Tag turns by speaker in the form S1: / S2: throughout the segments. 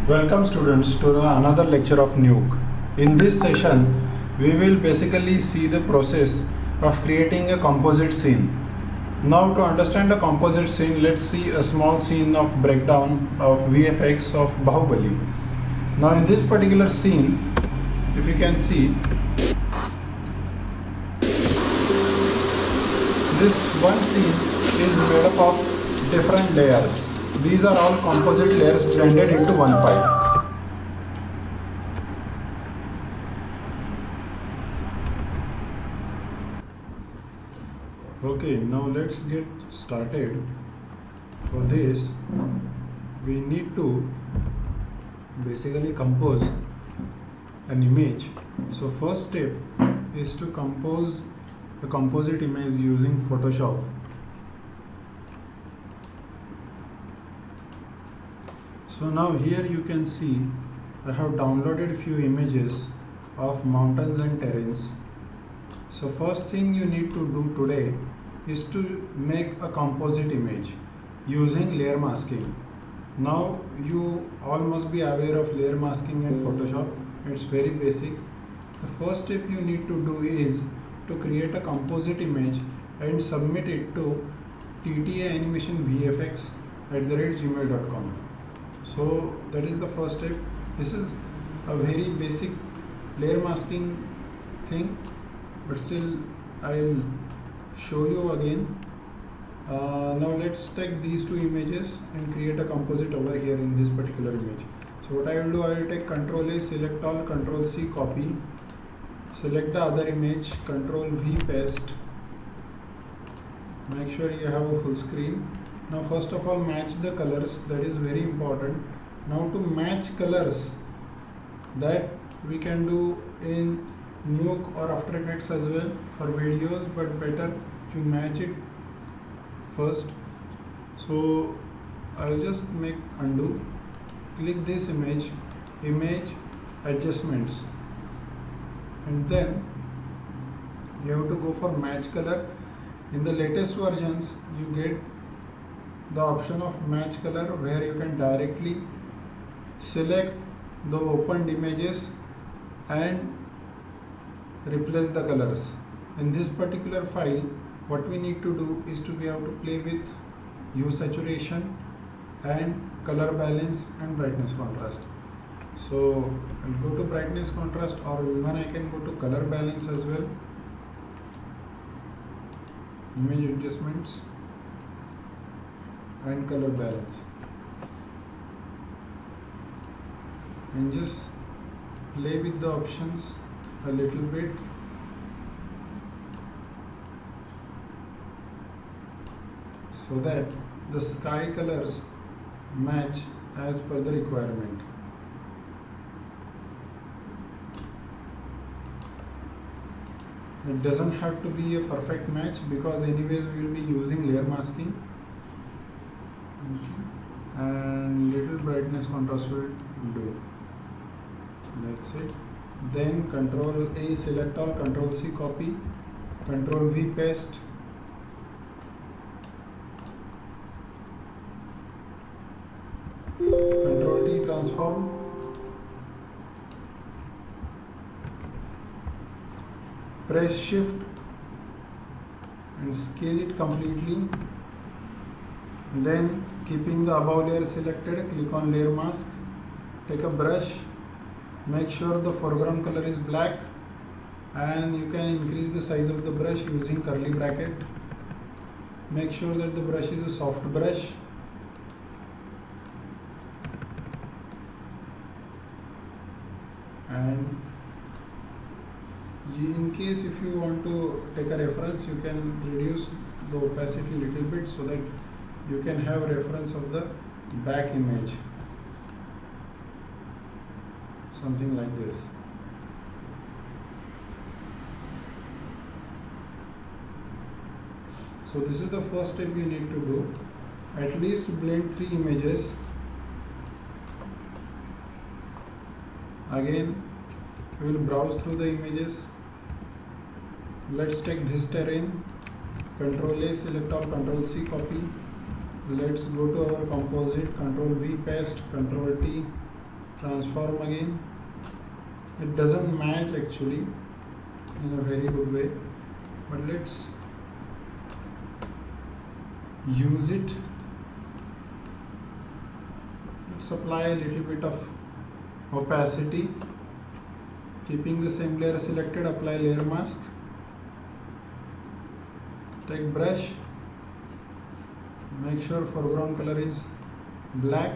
S1: Welcome students to another lecture of Nuke. In this session, we will basically see the process of creating a composite scene. Now to understand a composite scene, let's see a small scene of breakdown of VFX of Bahubali. Now in this particular scene, if you can see, this one scene is made up of different layers. These are all composite layers blended into one file. Okay, now let's get started. For this, we need to basically compose an image. So first step is to compose a composite image using Photoshop. So now here you can see I have downloaded few images of mountains and terrains. So first thing you need to do today is to make a composite image using layer masking. Now you all must be aware of layer masking in Photoshop. It's very basic. The first step you need to do is to create a composite image and submit it to ttaanimationvfx@gmail.com. So that is the first step. This is a very basic layer masking thing, but still I'll show you again. Now let's take these two images and create a composite over here in this particular image. So what I will do, I will take Ctrl A, select all, Ctrl C, copy, select the other image, Ctrl V, paste. Make sure you have a full screen. Now first of all, match the colors. That is very important. Now to match colors, that we can do in Nuke or After Effects as well for videos, but better you match it first. So I'll just make undo, click this image, image adjustments, and then you have to go for match color. In the latest versions you get the option of match color, where you can directly select the opened images and replace the colors. In this particular file, what we need to do is to be able to play with hue saturation and color balance and brightness contrast. So I'll go to brightness contrast, or even I can go to color balance as well, image adjustments and color balance, and just play with the options a little bit. So that the sky colors match as per the requirement. It doesn't have to be a perfect match, because anyways we will be using layer masking. Okay. And little brightness contrast will do. That's it. Then Ctrl A, select all, Ctrl C, copy, Ctrl V, paste. Ctrl T, transform. Press shift and scale it completely. Then keeping the above layer selected, click on layer mask, take a brush, make sure the foreground color is black, and you can increase the size of the brush using curly bracket. Make sure that the brush is a soft brush. And in case if you want to take a reference, you can reduce the opacity a little bit, so that you can have reference of the back image, something like this. So this is the first step you need to do. At least blend 3 images. Again we will browse through the images. Let's take this terrain, Ctrl A, select all, Ctrl C, copy. Let's go to our composite, Ctrl V, paste, Ctrl T, transform again. It doesn't match actually in a very good way, but let's use it. Let's apply a little bit of opacity. Keeping the same layer selected, apply layer mask. Take brush, make sure foreground color is black,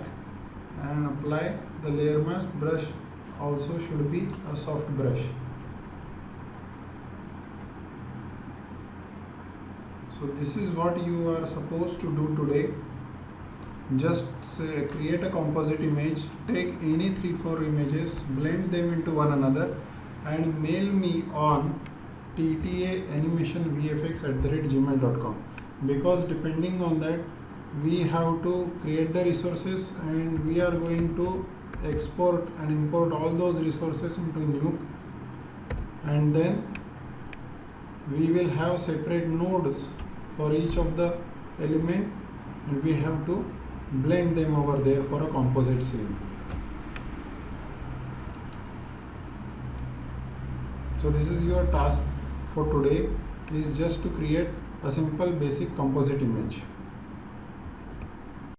S1: and apply the layer mask. Brush also should be a soft brush. So this is what you are supposed to do today. Just create a composite image, take any 3-4 images, blend them into one another, and mail me on ttaanimationvfx@gmail.com, because depending on that we have to create the resources, and we are going to export and import all those resources into Nuke, and then we will have separate nodes for each of the element, and we have to blend them over there for a composite scene. So this is your task for today, is just to create a simple basic composite image.